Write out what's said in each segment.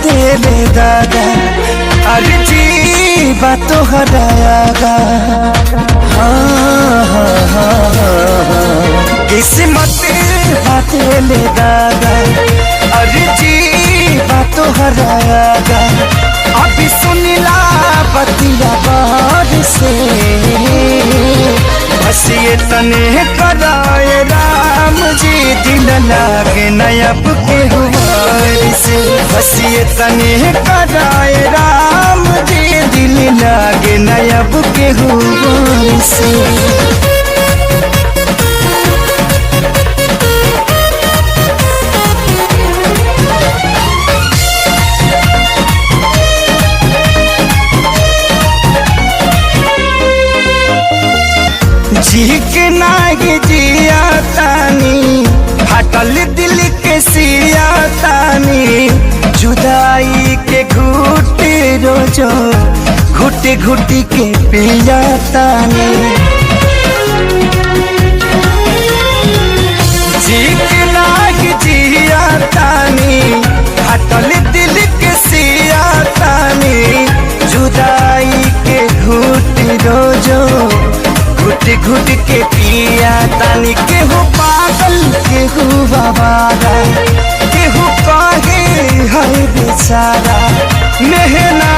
देले दादा अरे जी बात तो हरायागा। किस्मत देले दादा अरे जी बात तो हरायागा। अभी सुनिला बतिया बार से बस ये तने कराए राम जी दिल लागे नयब के हुआर से। बस ये तने कराए राम जी दिल लागे नयब के हुआर से। जी के नागे जिया तानी हटल दिल के सिया तानी जुदाई के घुटे रोजो घुटे घुटी के पिया तानी। जी के नागे जिया तानी हटल दिल के सिया तानी जुदाई के घुटे रोजो घुट घुट के पिया तानी। केहू पागल केहू बाबारा केहू कहे हर बेचारा मेहना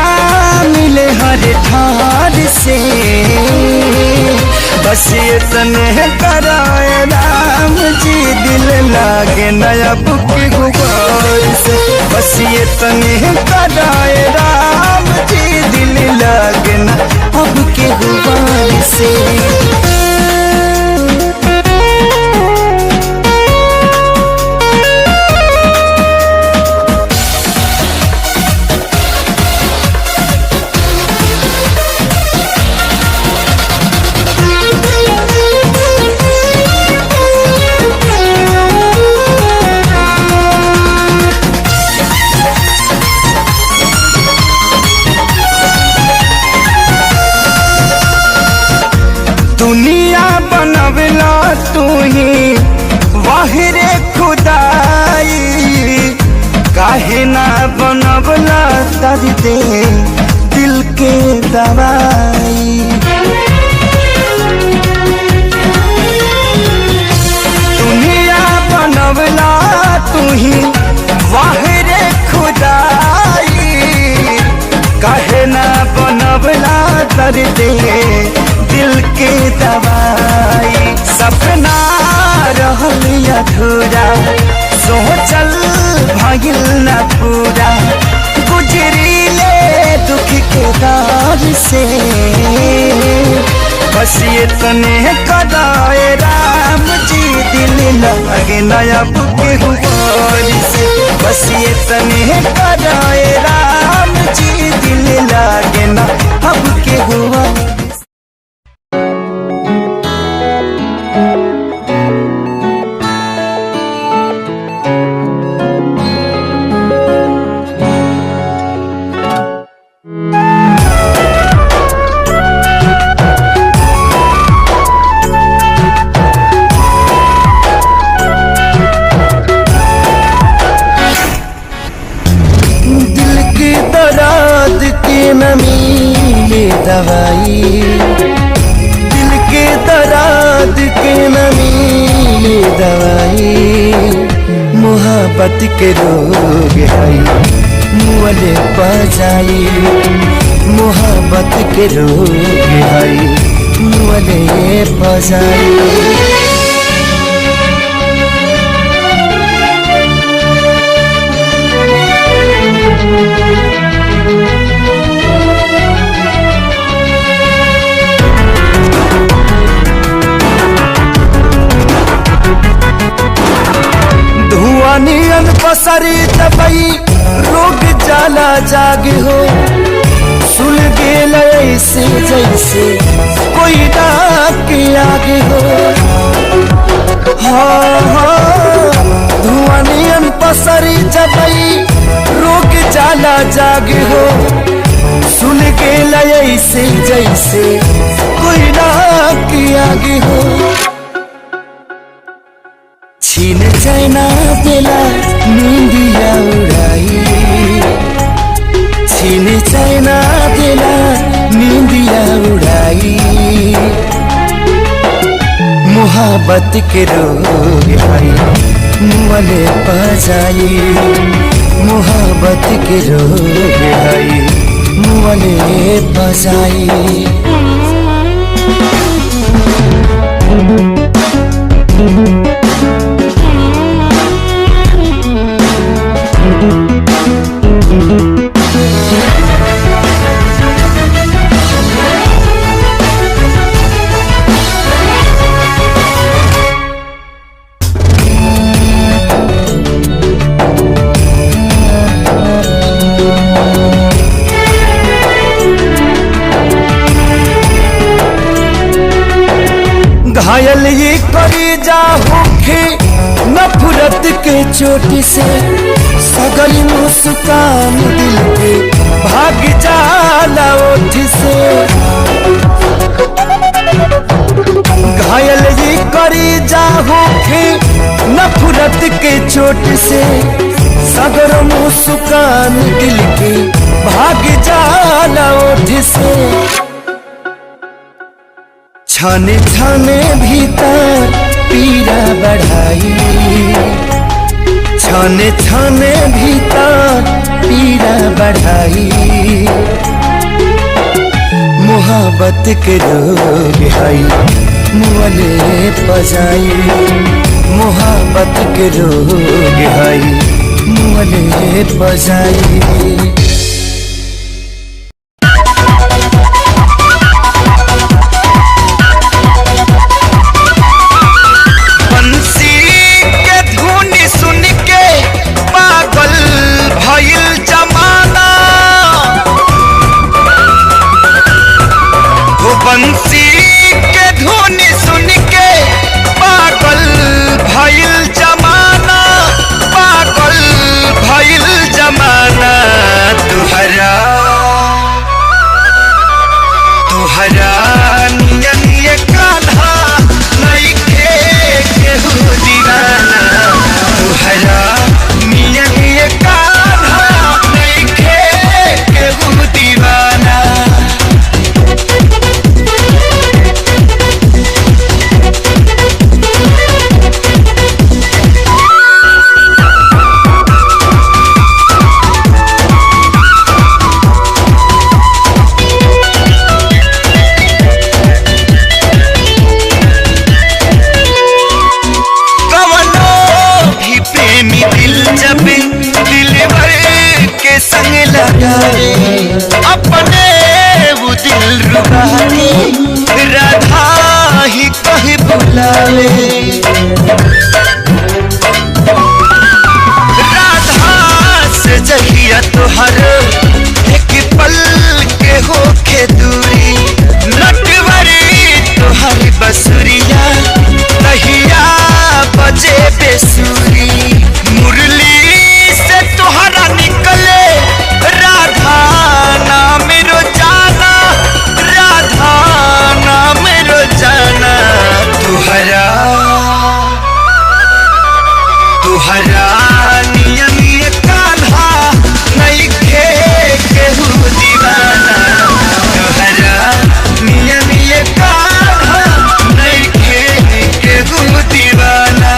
मिले हर ठार से। बस ये तने कराए राम जी दिल लागे नयब के गुबार से। बस ये तने कराए राम जी दिल लागे न अब के गुबार से। दुनिया बनवला तू ही वाहिरे खुदाई काहे ना बनवला दर्द दिल के दवाई। दुनिया बनवला तू ही वाहिरे खुदाई काहे ना बनवला दर्द दिल के दवाई। सपना रहल अधूरा सोचल भइल न पूरा गुजरीले दुख के दौर से। बस ये तने कराए राम जी दिल लागे नयब के हुआर से। बस ये तने कराए राम जी दिल लागे न अब के हुआर। दवाई दिल के दर्द के न मिले दवाई। मोहब्बत के रोग है मुअले पजाई। मोहब्बत के रोग है मुअले पजाई। नियन पसरी दबई रोग जाला जागे हो। सुन गेल ऐसे जैसे कोई डाक के आगे हो। धुआं नियन पसरी दबई रोग जाला जागे हो। सुन गेल ऐसे जैसे कोई डाक के आगे हो। छीन चैना बेला नींदिया उड़ाई चैना दिला नींदिया उड़ाई मोहब्बत के रोग हई मुअले बजाई मोहब्बत के रोग हई मुअले बजाई घायल ये करी जा होखे नफरत के चोट से सगली मुस्कान दिल के भाग जाला ओठ से घायल ये करी जा होखे नफरत के चोट से सगर मुस्कान दिल के भाग जाला ओठ से छाने छाने भीतर पीड़ा बढ़ाई छाने छाने भीतर पीड़ा बढ़ाई मोहब्बत के रोग हई मुअले बजाई मोहब्बत के रोग हई मुअले बजाई बंसी के धुन सुन के पागल भइल जमाना पागल भइल जमाना तुहरा तुहरा नियन ये कान्हा नइखे केहू दीवाना तुहरा नियन ये कान्हा नइखे केहू दीवाना संग लगावे अपने वो दिल रुबानी राधा ही कहीं बुलावे राधा से जहिया तुहर एक पल के होके दूरी नटवरी तुहर बसुरिया कहिया बजे बेसुरी मुरली से तुहरा निकले राधा नाम रोजाना राधा नाम रोजाना तुहरा तुहरा नियम ये कान्हा नइखे केहू दीवाना तुहरा नियम ये कान्हा नइखे केहू दीवाना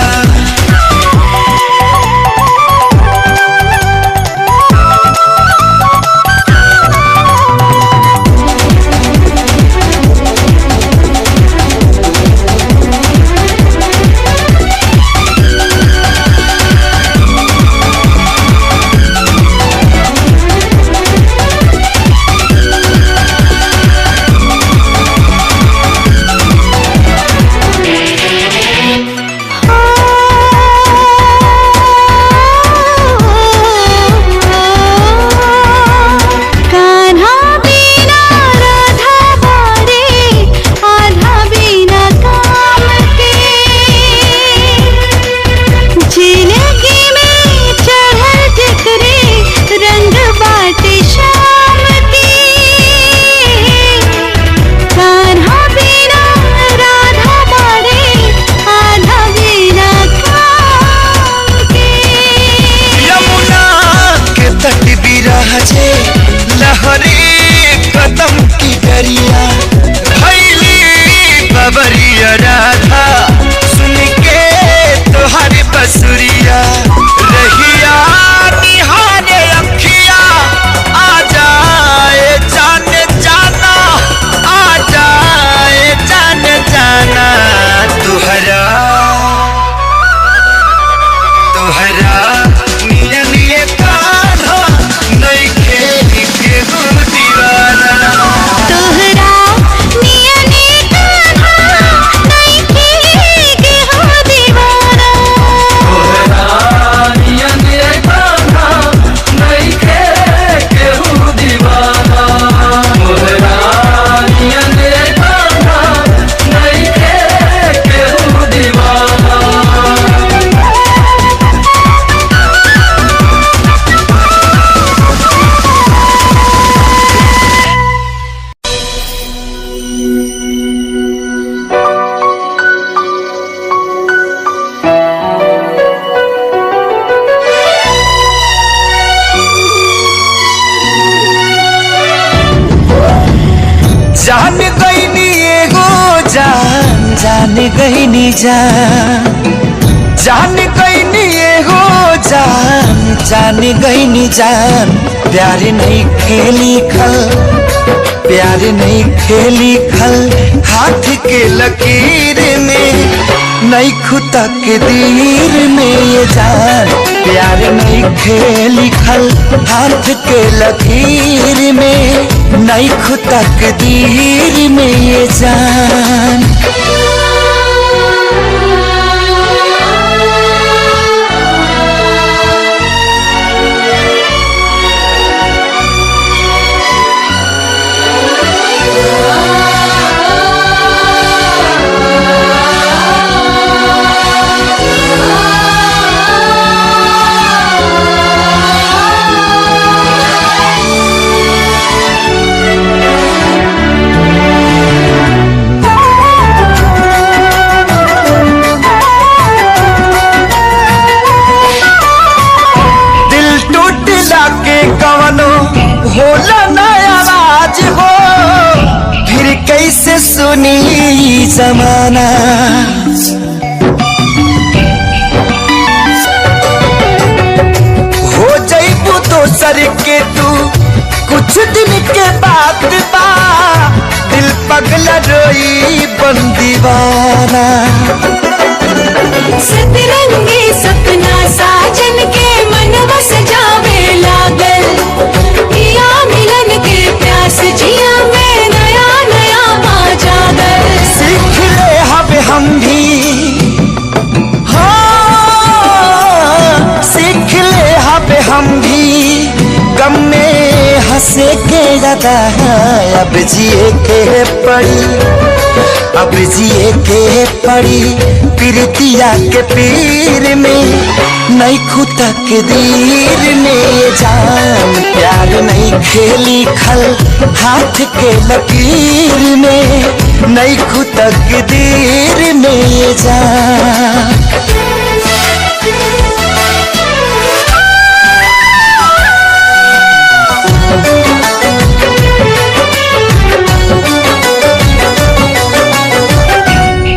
गई नी जान गई नी हो जान गई नी जान। प्यार नहीं खेली खल प्यार नहीं खेली खल हाथ के लकीर में नहीं खुदा के दीर में ये जान। प्यार नहीं खेली खल हाथ के लकीर में नहीं खुदा के दीर में ये जान। होला नया आवाज हो फिर कैसे सुनी जमाना। हो जाइबू दोसर के तू कुछ दिन के बाद बा दिल पगला रोई बन दीवाना। सतरंगी सपना साजन के मनवा सजावे लागल मिलन के प्यास जिया में नया नया आ जागल। सीख ले हम भी हाँ सीख ले हम भी गम में हंसे के ज्यादा अब जिए के पड़ी प्रीतिया के पीर में नहीं खुदा के दीर में जान। प्यार नहीं खेली खल हाथ के लकीर में नहीं खुदा के दीर में जान।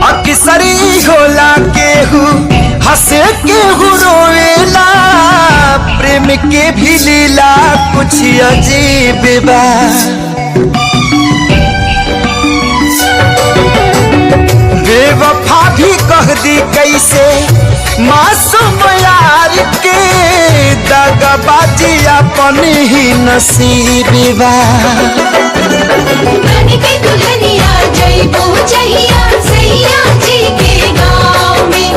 अक्सरी होला केहू हंसे केहू रोवेला प्रेम के भी लीला कुछ अजीब बा। बेवफा भी कह दी कैसे मासूम यार के दगाबाजी अपन ही नसीब बा। दुल्हनिया जइबो जहिया सैया जी के गाँव में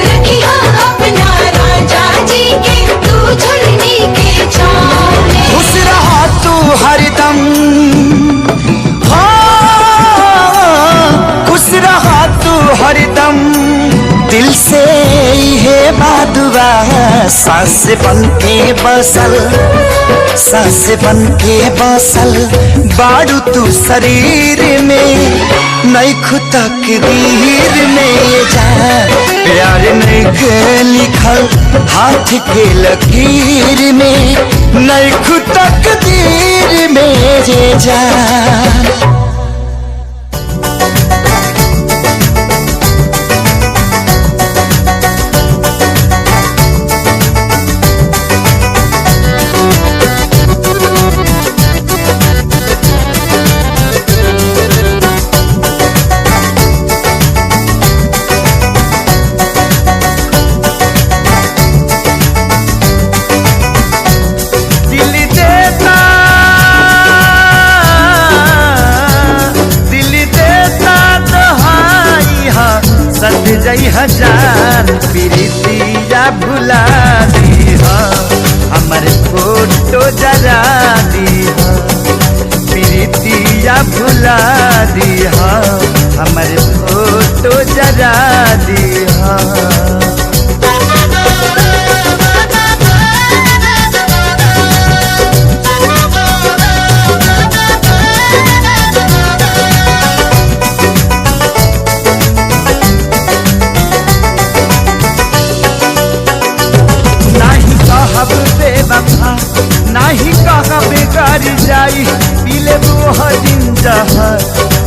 रखिया अपना राजा जी के तू झुलनी के छाँव में। खुश रहा तू हरदम हाँ खुश रहा तू हरदम दिल से ये बादुआ सांस बन के बसल बाड़ू तू शरीर में नहीं खुदा के दीर में जा। प्यार नहीं के लिखल हाथ के लकीर में नहीं खुदा के दीर में जे जा। जई हजार प्रीतिया भुला दी हमर फोटो जरा दी प्रीतिया भुला दी हमर फोटो जरा दी। नहीं कहा बेकार जाई पीले वो दिन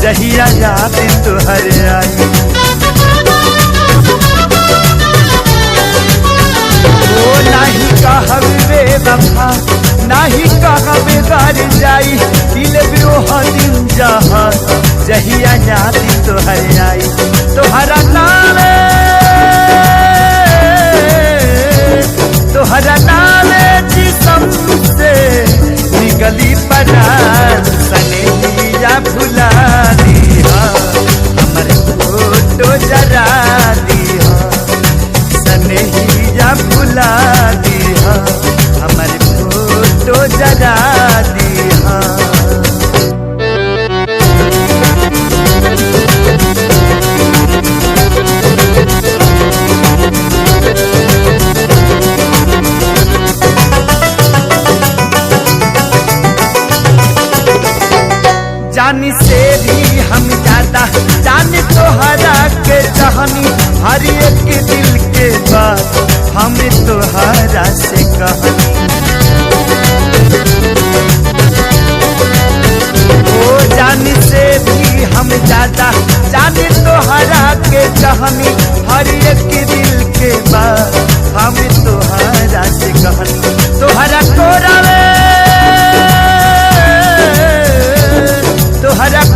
जहिया याद तुहर आई। बेवफा नाही कहबे घर जाई दिल बिरोह दिन जहाँ जहिया यादी तोहर आई तोहरा नामे जिसम से निकली परान सनेहिया भुला दिया हमर फोटो जरा दिया सनेहिया भुला दिया हमर फोटो जरा दिया। जानी से भी हम ज्यादा जाने तोहरा के चाहनी हर एक दिल के बात हम तोहरा से कहनी ओ जानी से भी हम ज्यादा जाने तोहरा के चाहनी हर एक दिल के बात हम तोहरा से कहनी तोहरा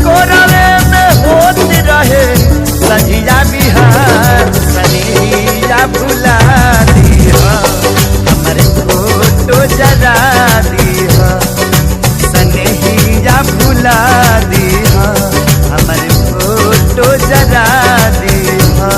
कोरवे में होत रहे सजिया बिहार सनिया भुला दिया हमर फोटो जरा दिया सनिया भुला दिया हमर फोटो जरा दिया।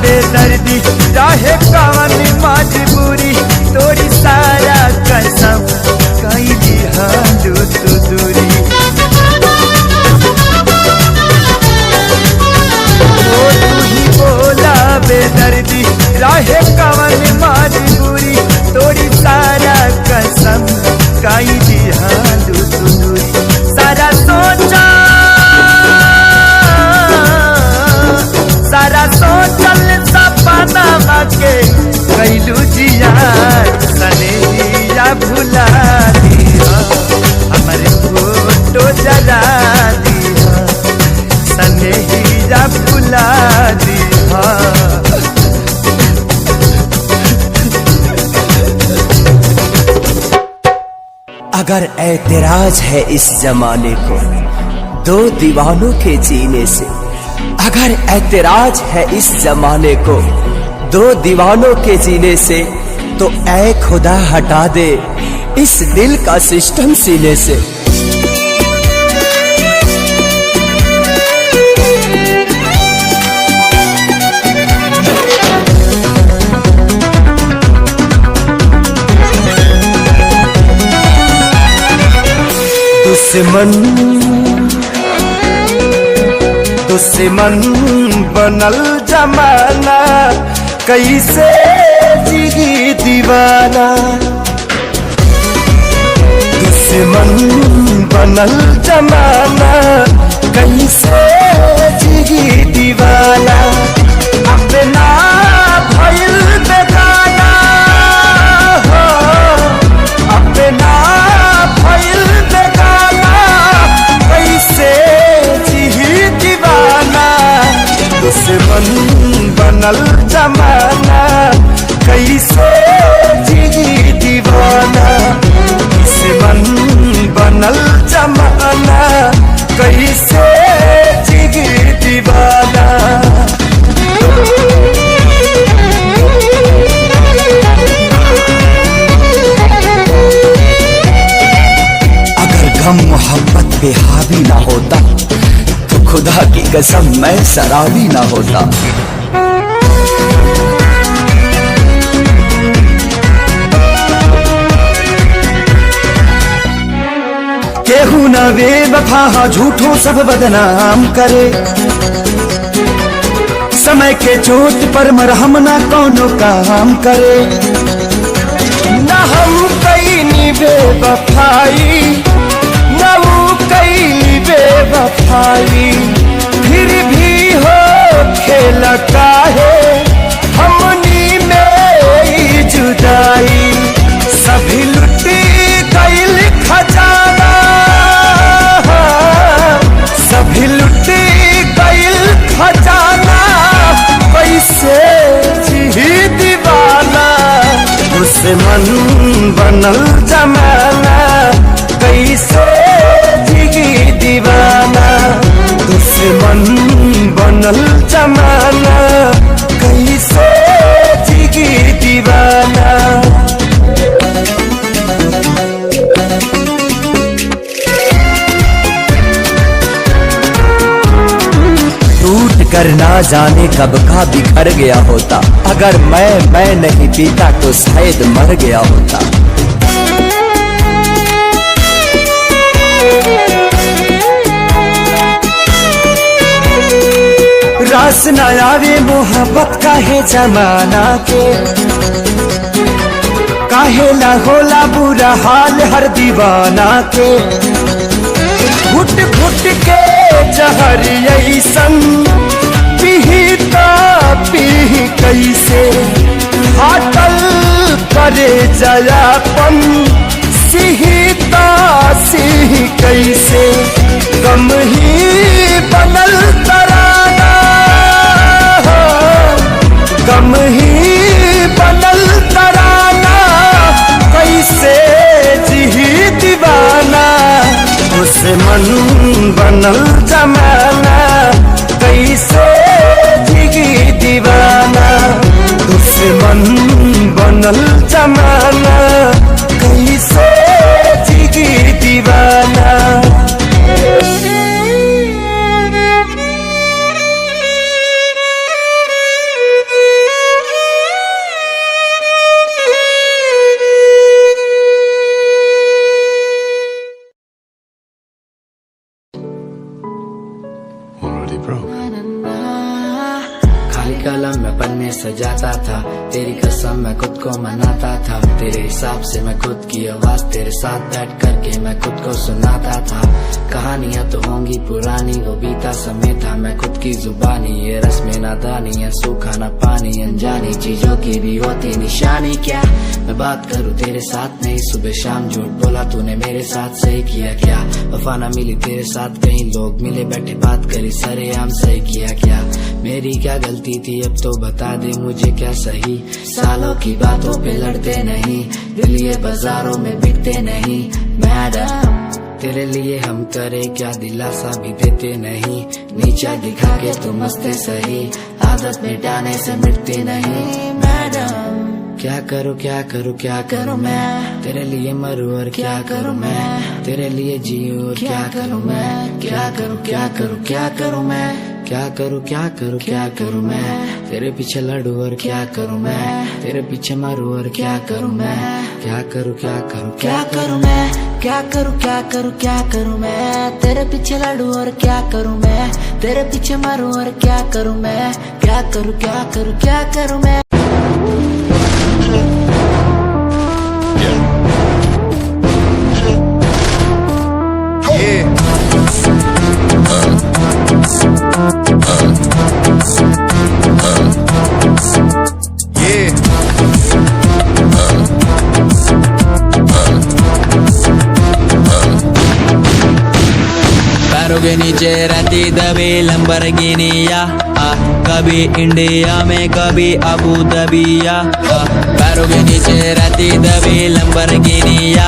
बेदर्दी चाहे कवन मजबूरी तोरी सारा कसम कई दिहालू तू दूरी ओ तू ही बोला बेदर्दी चाहे कवन मजबूरी तोरी सारा कसम कई दिहालू तू दूरी सारा सोचल सपना के कैलू जिया सनेहिया भुला दिया हमर फोटो जरा दिया सनेहिया भुला दिया। अगर ऐतराज है इस जमाने को दो दीवानों के जीने से अगर ऐतराज है इस जमाने को दो दीवानों के जीने से तो ऐ खुदा हटा दे इस दिल का सिस्टम सीने से। दुश्मन बनल जमाना कैसे जिगी दीवाना दुश्मन बनल जमाना कैसे जिगी दीवाना अपना भइल बेगाना हो अपना भइल बेगाना कैसे जिगी दीवाना दुश्मन बनल जमाना कैसे जिगी दीवाना दुश्मन बनल जमाना कैसे जिगी दीवाना। अगर गम मोहब्बत पे हावी ना होता तो खुदा की कसम मैं शराबी ना होता। केहू न बेवफा झूठों सब बदनाम करे समय के चोट पर मरहम ना कोनो काम करे न हम कई बेवफाई न वो कई बेवफाई फिर भी हो खेल काहे हमनी घर ना जाने कब का बिखर गया होता। अगर मैं नहीं पीता तो शायद मर गया होता। रास न आवे मोहब्बत का है जमाना के, काहे ना होला बुरा हाल हर दीवाना के। घुट घुट के जहर ऐसन पीता पी कैसे, फाटल करे जयापन सिहिता सिह कैसे। गम ही बनल तराना, गम ही बनल तराना, कैसे जी दीवाना। दुश्मन बनल जमाना, कैसे जी दीवाना। दुश्मन बनल जमाना, कैसे जी दीवाना। खाली कलम में पन्ने सजाता था, तेरी कसम मैं खुद को मनाता था। तेरे हिसाब से मैं खुद की आवाज तेरे साथ बैठ करके मैं खुद को सुनाता था। कहानियां तो होंगी पुरानी, वो बीता समय था मैं खुद की जुबानी। ये रस्में नादानी है, सूखा ना पानी, अनजानी चीजों की भी होती निशानी। क्या मैं बात करूं तेरे साथ नहीं, सुबह शाम झूठ बोला तूने मेरे साथ, सही किया क्या? वफा ना मिली तेरे साथ, कहीं लोग मिले बैठे बात करी सरेआम, सही किया क्या? मेरी क्या गलती थी अब तो बता दे मुझे, क्या सही? सालों की बातों पे लड़ते नहीं, दिल ये बाजारों में बिकते नहीं। मैडम तेरे लिए हम करे क्या, दिलासा भी देते नहीं। नीचा दिखा के तुम हंसते सही, आदत मिटाने से मिटती नहीं। मैडम क्या करूँ क्या करूँ क्या करूँ मैं, तेरे लिए मरूँ और क्या करूँ मैं, तेरे लिए जीऊँ और क्या करूँ मैं। क्या करूँ क्या करूँ क्या करूँ मैं, क्या करूँ क्या करूँ क्या करूँ मैं, तेरे पीछे लड़ूँ और क्या करूँ मैं, तेरे पीछे मरूँ और क्या करूँ मैं। क्या करूँ क्या करूँ क्या करूँ मैं, क्या करूँ क्या करूँ क्या करूँ मैं, तेरे पीछे लड़ूँ और क्या करूँ मैं, तेरे पीछे मरूँ और क्या करूँ मैं। क्या करूँ क्या करूँ क्या करूँ मैं। पैरों के नीचे रहती दबी लंबरगिनिया, कभी इंडिया में कभी अबू दबिया। पैरों के नीचे रहती दबी लंबरगिनिया,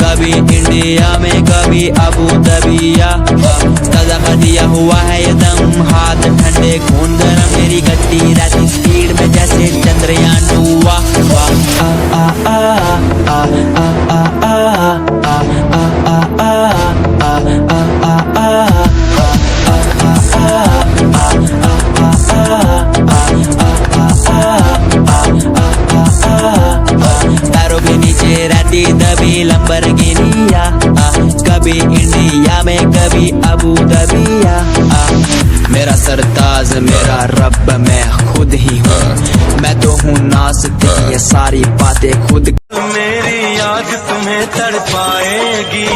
कभी इंडिया में कभी अबू दबिया। ताजा कर दिया हुआ है ये दम, हाथ ठंडे खून गरम, मेरी गड्डी रहती स्पीड में जैसे चंद्रयान हुआ। पैरों के नीचे रहती दबी लंबरगिनिया, कभी इंडिया में कभी अबू दबिया। मेरा सरताज मेरा रब मैं खुद ही हूँ, मैं तो हूँ नाज़ ये सारी बातें खुद। मेरी याद तुम्हें तड़पाएगी,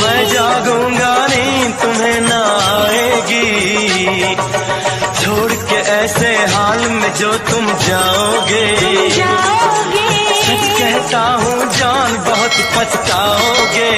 मैं जागूंगा नींद तुम्हें ना आएगी। छोड़ के ऐसे हाल में जो तुम जाओगे, सच कहता हूँ जान बहुत पछताओगे।